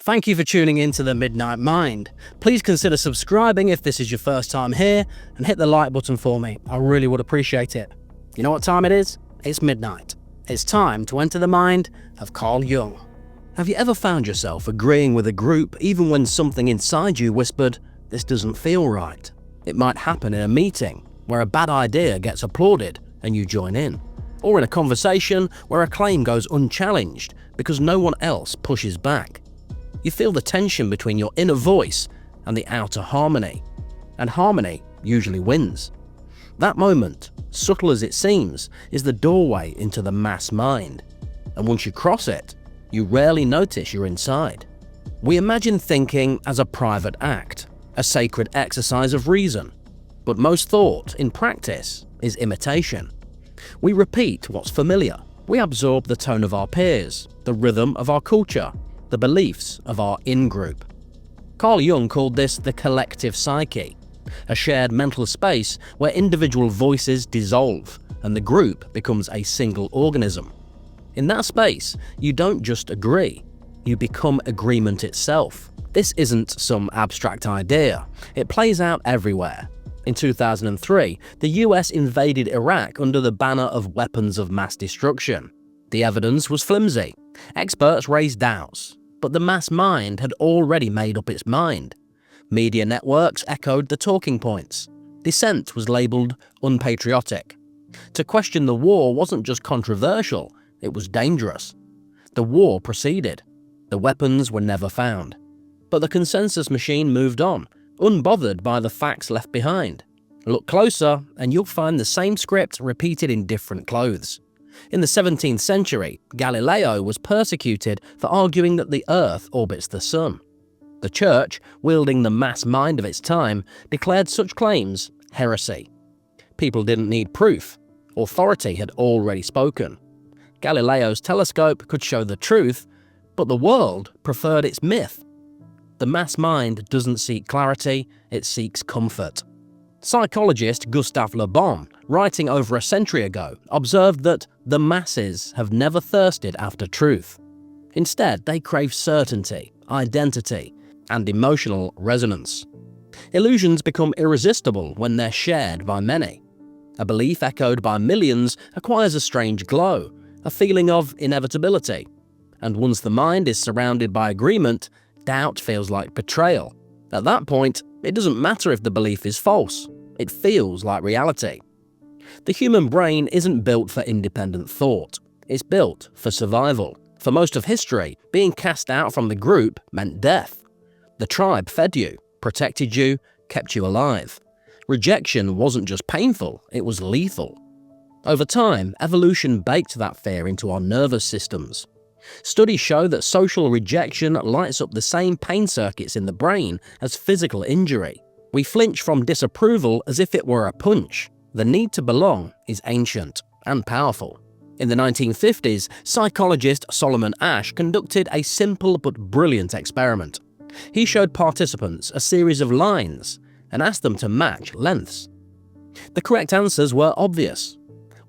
Thank you for tuning in to The Midnight Mind. Please consider subscribing if this is your first time here, and hit the like button for me. I really would appreciate it. You know what time it is? It's midnight. It's time to enter the mind of Carl Jung. Have you ever found yourself agreeing with a group even when something inside you whispered, "This doesn't feel right"? It might happen in a meeting where a bad idea gets applauded and you join in. Or in a conversation where a claim goes unchallenged because no one else pushes back. You feel the tension between your inner voice and the outer harmony. And harmony usually wins. That moment, subtle as it seems, is the doorway into the mass mind. And once you cross it, you rarely notice you're inside. We imagine thinking as a private act, a sacred exercise of reason. But most thought, in practice, is imitation. We repeat what's familiar. We absorb the tone of our peers, the rhythm of our culture, the beliefs of our in-group. Carl Jung called this the collective psyche, a shared mental space where individual voices dissolve and the group becomes a single organism. In that space, you don't just agree, you become agreement itself. This isn't some abstract idea, it plays out everywhere. In 2003, the US invaded Iraq under the banner of weapons of mass destruction. The evidence was flimsy. Experts raised doubts, but the mass mind had already made up its mind. Media networks echoed the talking points. Dissent was labelled unpatriotic. To question the war wasn't just controversial, it was dangerous. The war proceeded. The weapons were never found. But the consensus machine moved on, unbothered by the facts left behind. Look closer and you'll find the same script repeated in different clothes. In the 17th century, Galileo was persecuted for arguing that the Earth orbits the Sun. The Church, wielding the mass mind of its time, declared such claims heresy. People didn't need proof. Authority had already spoken. Galileo's telescope could show the truth, but the world preferred its myth. The mass mind doesn't seek clarity, it seeks comfort. Psychologist Gustave Le Bon, writing over a century ago, observed that the masses have never thirsted after truth. Instead, they crave certainty, identity, and emotional resonance. Illusions become irresistible when they're shared by many. A belief echoed by millions acquires a strange glow, a feeling of inevitability. And once the mind is surrounded by agreement, doubt feels like betrayal. At that point, it doesn't matter if the belief is false. It feels like reality. The human brain isn't built for independent thought. It's built for survival. For most of history, being cast out from the group meant death. The tribe fed you, protected you, kept you alive. Rejection wasn't just painful, it was lethal. Over time, evolution baked that fear into our nervous systems. Studies show that social rejection lights up the same pain circuits in the brain as physical injury. We flinch from disapproval as if it were a punch. The need to belong is ancient and powerful. In the 1950s, psychologist Solomon Asch conducted a simple but brilliant experiment. He showed participants a series of lines and asked them to match lengths. The correct answers were obvious.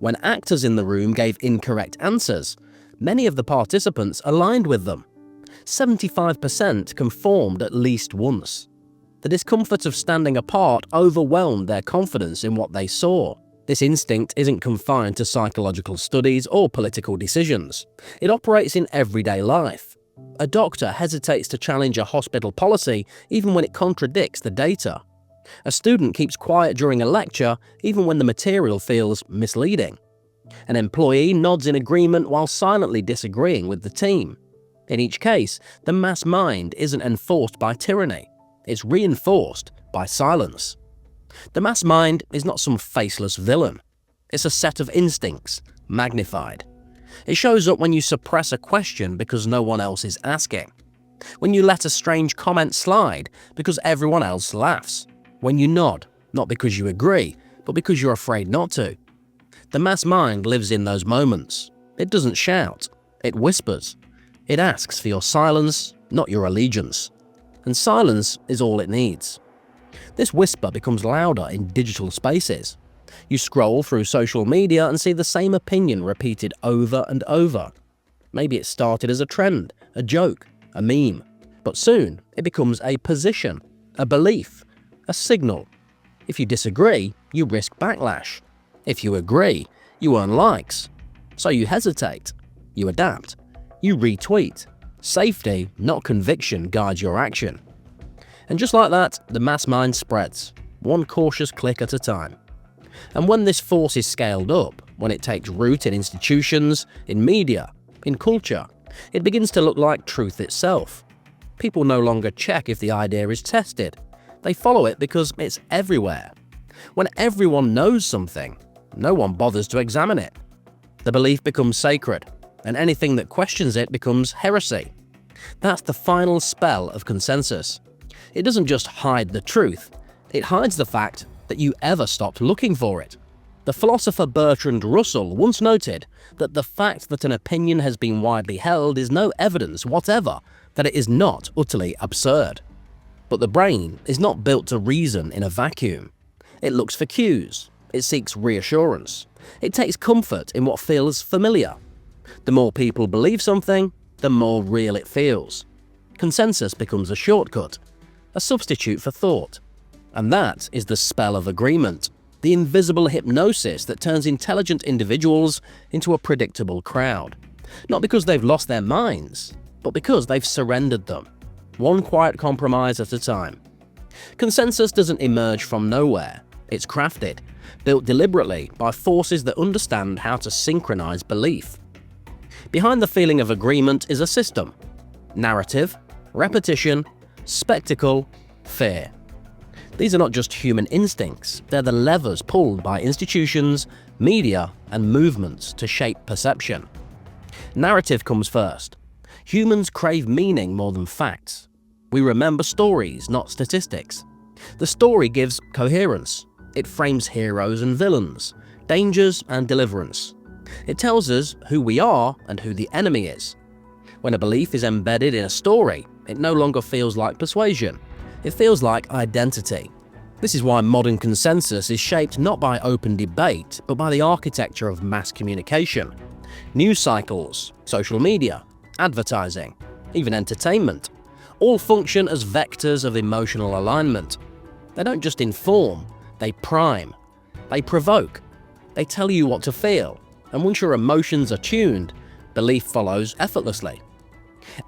When actors in the room gave incorrect answers, many of the participants aligned with them. 75% conformed at least once. The discomfort of standing apart overwhelmed their confidence in what they saw. This instinct isn't confined to psychological studies or political decisions. It operates in everyday life. A doctor hesitates to challenge a hospital policy even when it contradicts the data. A student keeps quiet during a lecture even when the material feels misleading. An employee nods in agreement while silently disagreeing with the team. In each case, the mass mind isn't enforced by tyranny. It's reinforced by silence. The mass mind is not some faceless villain. It's a set of instincts, magnified. It shows up when you suppress a question because no one else is asking. When you let a strange comment slide because everyone else laughs. When you nod, not because you agree, but because you're afraid not to. The mass mind lives in those moments. It doesn't shout, it whispers. It asks for your silence, not your allegiance. And silence is all it needs. This whisper becomes louder in digital spaces. You scroll through social media and see the same opinion repeated over and over. Maybe it started as a trend, a joke, a meme. But soon, it becomes a position, a belief, a signal. If you disagree, you risk backlash. If you agree, you earn likes. So you hesitate, you adapt, you retweet. Safety, not conviction, guides your action. And just like that, the mass mind spreads, one cautious click at a time. And when this force is scaled up, when it takes root in institutions, in media, in culture, it begins to look like truth itself. People no longer check if the idea is tested. They follow it because it's everywhere. When everyone knows something, no one bothers to examine it. The belief becomes sacred, and anything that questions it becomes heresy. That's the final spell of consensus. It doesn't just hide the truth, it hides the fact that you ever stopped looking for it. The philosopher Bertrand Russell once noted that the fact that an opinion has been widely held is no evidence whatever that it is not utterly absurd. But the brain is not built to reason in a vacuum. It looks for cues, it seeks reassurance, it takes comfort in what feels familiar. The more people believe something, the more real it feels. Consensus becomes a shortcut, a substitute for thought. And that is the spell of agreement, the invisible hypnosis that turns intelligent individuals into a predictable crowd. Not because they've lost their minds, but because they've surrendered them, one quiet compromise at a time. Consensus doesn't emerge from nowhere. It's crafted, built deliberately by forces that understand how to synchronize belief. Behind the feeling of agreement is a system: narrative, repetition, spectacle, fear. These are not just human instincts, they're the levers pulled by institutions, media, and movements to shape perception. Narrative comes first. Humans crave meaning more than facts. We remember stories, not statistics. The story gives coherence. It frames heroes and villains, dangers and deliverance. It tells us who we are and who the enemy is. When a belief is embedded in a story, it no longer feels like persuasion. It feels like identity. This is why modern consensus is shaped not by open debate, but by the architecture of mass communication. News cycles, social media, advertising, even entertainment, all function as vectors of emotional alignment. They don't just inform, they prime, they provoke, they tell you what to feel, and once your emotions are tuned, belief follows effortlessly.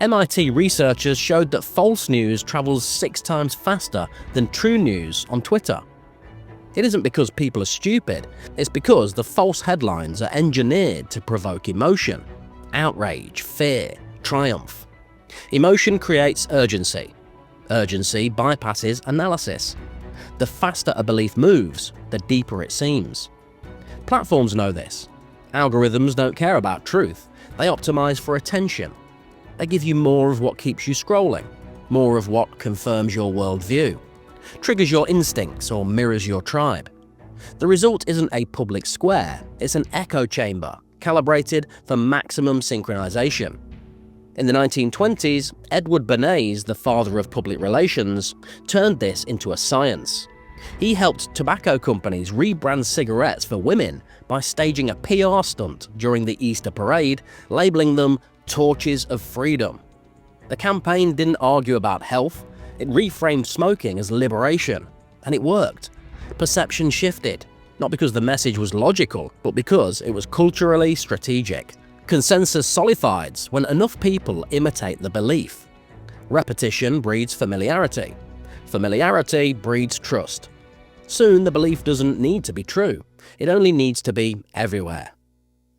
MIT researchers showed that false news travels 6 times faster than true news on Twitter. It isn't because people are stupid, it's because the false headlines are engineered to provoke emotion, outrage, fear, triumph. Emotion creates urgency. Urgency bypasses analysis. The faster a belief moves, the deeper it seems. Platforms know this. Algorithms don't care about truth, they optimize for attention. They give you more of what keeps you scrolling, more of what confirms your worldview, triggers your instincts or mirrors your tribe. The result isn't a public square, it's an echo chamber, calibrated for maximum synchronization. In the 1920s, Edward Bernays, the father of public relations, turned this into a science. He helped tobacco companies rebrand cigarettes for women by staging a PR stunt during the Easter parade, labeling them torches of freedom. The campaign didn't argue about health, it reframed smoking as liberation, and it worked. Perception shifted, not because the message was logical, but because it was culturally strategic. Consensus solidifies when enough people imitate the belief. Repetition breeds familiarity. Familiarity breeds trust. Soon the belief doesn't need to be true, it only needs to be everywhere.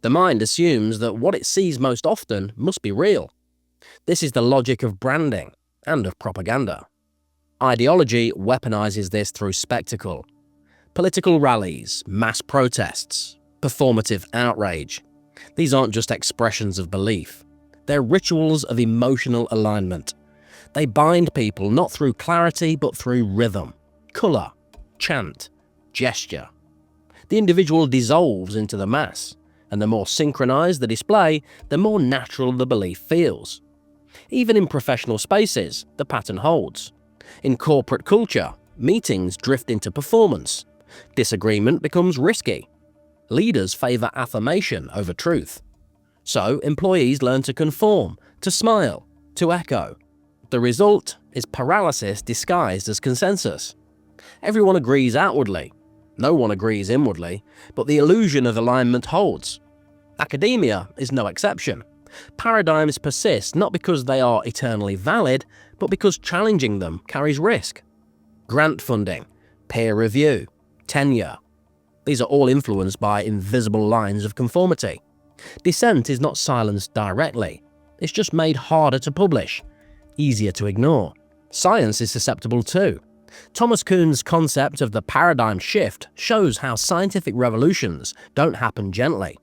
The mind assumes that what it sees most often must be real. This is the logic of branding and of propaganda. Ideology weaponizes this through spectacle. Political rallies, mass protests, performative outrage. These aren't just expressions of belief. They're rituals of emotional alignment. They bind people not through clarity but through rhythm, color, chant, gesture. The individual dissolves into the mass, and the more synchronized the display, the more natural the belief feels. Even in professional spaces, the pattern holds. In corporate culture, meetings drift into performance. Disagreement becomes risky. Leaders favor affirmation over truth. So employees learn to conform, to smile, to echo. The result is paralysis disguised as consensus. Everyone agrees outwardly, no one agrees inwardly, but the illusion of alignment holds. Academia is no exception. Paradigms persist not because they are eternally valid, but because challenging them carries risk. Grant funding, peer review, tenure. These are all influenced by invisible lines of conformity. Dissent is not silenced directly. It's just made harder to publish, easier to ignore. Science is susceptible too. Thomas Kuhn's concept of the paradigm shift shows how scientific revolutions don't happen gently.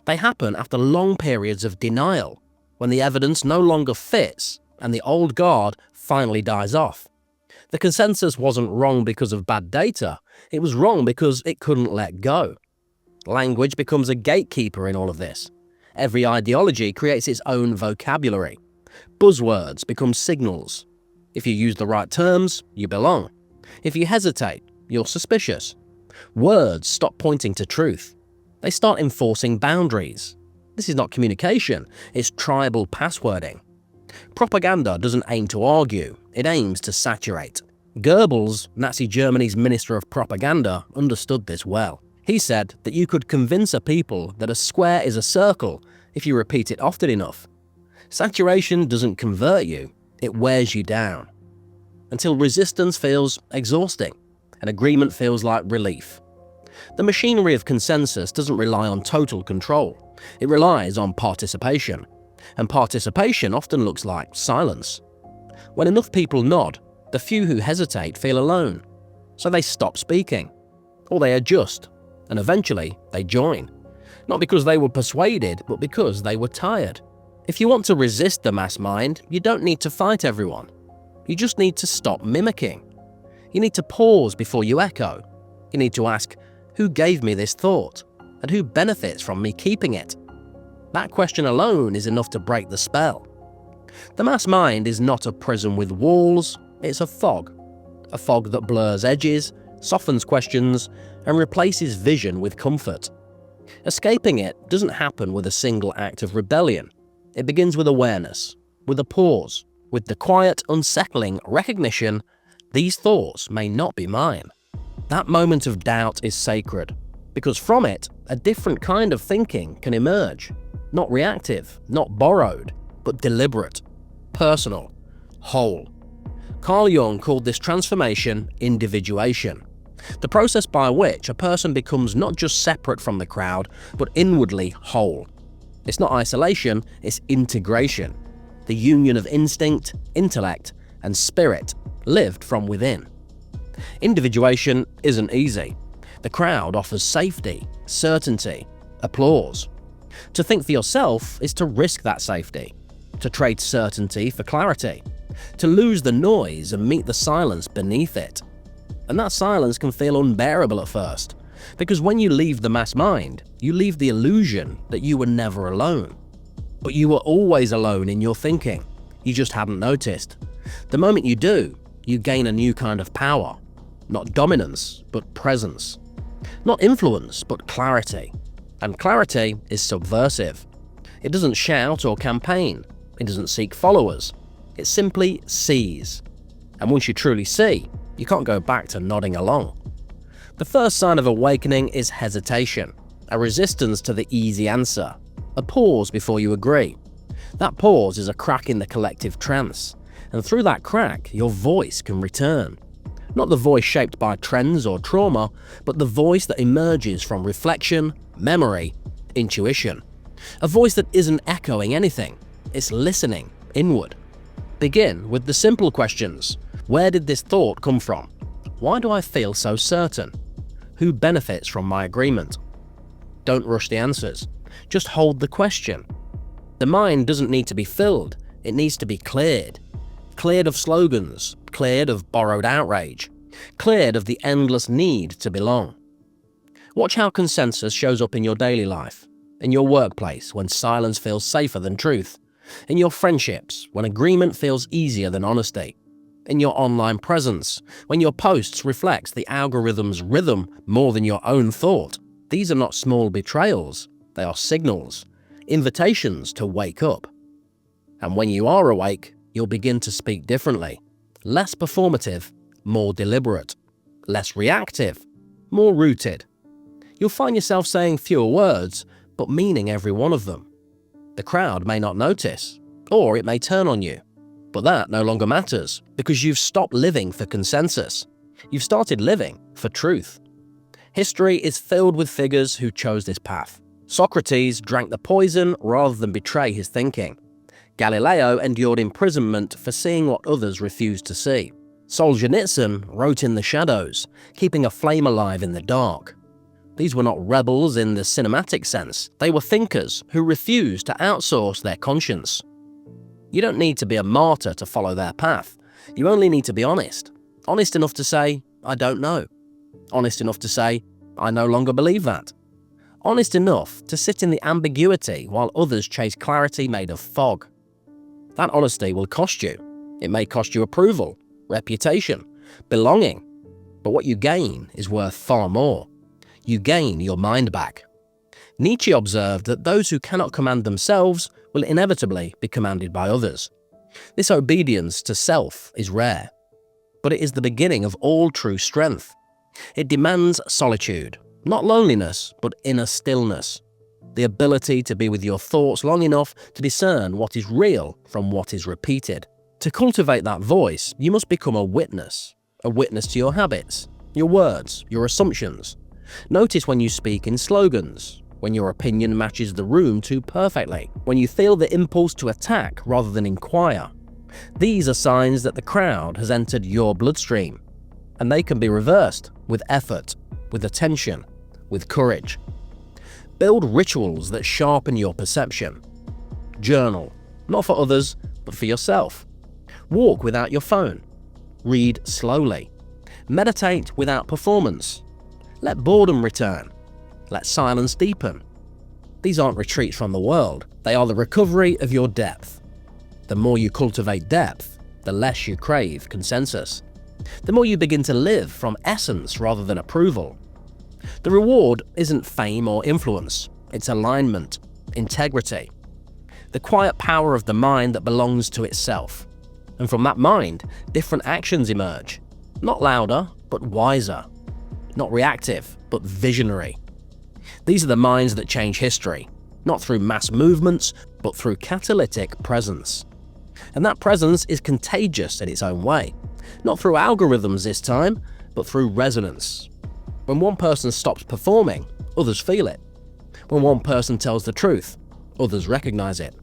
They happen after long periods of denial, when the evidence no longer fits and the old guard finally dies off. The consensus wasn't wrong because of bad data, it was wrong because it couldn't let go. Language becomes a gatekeeper in all of this. Every ideology creates its own vocabulary. Buzzwords become signals. If you use the right terms, you belong. If you hesitate, you're suspicious. Words stop pointing to truth. They start enforcing boundaries. This is not communication, it's tribal passwording. Propaganda doesn't aim to argue, it aims to saturate. Goebbels, Nazi Germany's Minister of Propaganda, understood this well. He said that you could convince a people that a square is a circle if you repeat it often enough. Saturation doesn't convert you, it wears you down. Until resistance feels exhausting, and agreement feels like relief. The machinery of consensus doesn't rely on total control, it relies on participation. And participation often looks like silence. When enough people nod, the few who hesitate feel alone. So they stop speaking, or they adjust, and eventually they join. Not because they were persuaded, but because they were tired. If you want to resist the mass mind, you don't need to fight everyone. You just need to stop mimicking. You need to pause before you echo. You need to ask, who gave me this thought? And who benefits from me keeping it? That question alone is enough to break the spell. The mass mind is not a prison with walls, it's a fog that blurs edges, softens questions, and replaces vision with comfort. Escaping it doesn't happen with a single act of rebellion. It begins with awareness, with a pause, with the quiet, unsettling recognition, these thoughts may not be mine. That moment of doubt is sacred, because from it, a different kind of thinking can emerge. Not reactive, not borrowed, but deliberate, personal, whole. Carl Jung called this transformation individuation, the process by which a person becomes not just separate from the crowd, but inwardly whole. It's not isolation, it's integration, the union of instinct, intellect, and spirit lived from within. Individuation isn't easy. The crowd offers safety, certainty, applause. To think for yourself is to risk that safety, to trade certainty for clarity, to lose the noise and meet the silence beneath it. And that silence can feel unbearable at first, because when you leave the mass mind, you leave the illusion that you were never alone. But you were always alone in your thinking, you just hadn't noticed. The moment you do, you gain a new kind of power. Not dominance, but presence. Not influence, but clarity. And clarity is subversive. It doesn't shout or campaign. It doesn't seek followers. It simply sees. And once you truly see, you can't go back to nodding along. The first sign of awakening is hesitation, a resistance to the easy answer, a pause before you agree. That pause is a crack in the collective trance, and through that crack, your voice can return. Not the voice shaped by trends or trauma, but the voice that emerges from reflection, memory, intuition. A voice that isn't echoing anything, it's listening inward. Begin with the simple questions. Where did this thought come from? Why do I feel so certain? Who benefits from my agreement? Don't rush the answers. Just hold the question. The mind doesn't need to be filled, it needs to be cleared. Cleared of slogans, cleared of borrowed outrage, cleared of the endless need to belong. Watch how consensus shows up in your daily life, in your workplace when silence feels safer than truth, in your friendships when agreement feels easier than honesty, in your online presence when your posts reflect the algorithm's rhythm more than your own thought. These are not small betrayals, they are signals, invitations to wake up. And when you are awake, You'll begin to speak differently, less performative, more deliberate, less reactive, more rooted. You'll find yourself saying fewer words, but meaning every one of them. The crowd may not notice, or it may turn on you, but that no longer matters because you've stopped living for consensus. You've started living for truth. History is filled with figures who chose this path. Socrates drank the poison rather than betray his thinking. Galileo endured imprisonment for seeing what others refused to see. Solzhenitsyn wrote in the shadows, keeping a flame alive in the dark. These were not rebels in the cinematic sense. They were thinkers who refused to outsource their conscience. You don't need to be a martyr to follow their path. You only need to be honest. Honest enough to say, I don't know. Honest enough to say, I no longer believe that. Honest enough to sit in the ambiguity while others chase clarity made of fog. That honesty will cost you. It may cost you approval, reputation, belonging. But what you gain is worth far more. You gain your mind back. Nietzsche observed that those who cannot command themselves will inevitably be commanded by others. This obedience to self is rare, but it is the beginning of all true strength. It demands solitude, not loneliness, but inner stillness. The ability to be with your thoughts long enough to discern what is real from what is repeated. To cultivate that voice, you must become a witness to your habits, your words, your assumptions. Notice when you speak in slogans, when your opinion matches the room too perfectly, when you feel the impulse to attack rather than inquire. These are signs that the crowd has entered your bloodstream, and they can be reversed with effort, with attention, with courage. Build rituals that sharpen your perception. Journal, not for others, but for yourself. Walk without your phone. Read slowly. Meditate without performance. Let boredom return. Let silence deepen. These aren't retreats from the world. They are the recovery of your depth. The more you cultivate depth, the less you crave consensus. The more you begin to live from essence rather than approval. The reward isn't fame or influence. It's alignment, integrity. The quiet power of the mind that belongs to itself. And from that mind, different actions emerge. Not louder, but wiser. Not reactive, but visionary. These are the minds that change history, not through mass movements, but through catalytic presence. And that presence is contagious in its own way. Not through algorithms this time, but through resonance. When one person stops performing, others feel it. When one person tells the truth, others recognize it.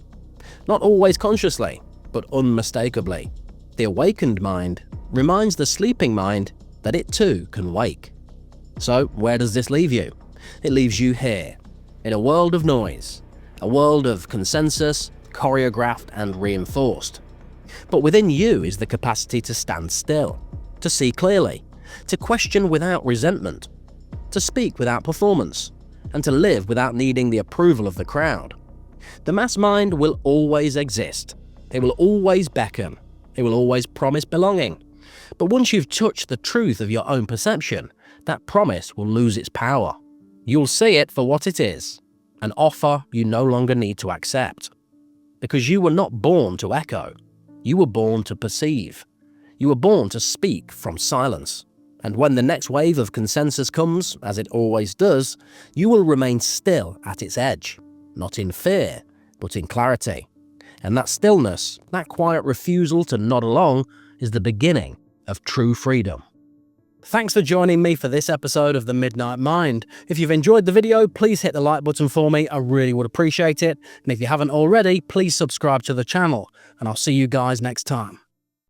Not always consciously, but unmistakably. The awakened mind reminds the sleeping mind that it too can wake. So where does this leave you? It leaves you here, in a world of noise, a world of consensus, choreographed and reinforced. But within you is the capacity to stand still, to see clearly, to question without resentment, to speak without performance, and to live without needing the approval of the crowd. The mass mind will always exist. It will always beckon. It will always promise belonging. But once you've touched the truth of your own perception, that promise will lose its power. You'll see it for what it is, an offer you no longer need to accept. Because you were not born to echo. You were born to perceive. You were born to speak from silence. And when the next wave of consensus comes, as it always does, you will remain still at its edge, not in fear, but in clarity. And that stillness, that quiet refusal to nod along, is the beginning of true freedom. Thanks for joining me for this episode of The Midnight Mind. If you've enjoyed the video, please hit the like button for me. I really would appreciate it. And if you haven't already, please subscribe to the channel. And I'll see you guys next time.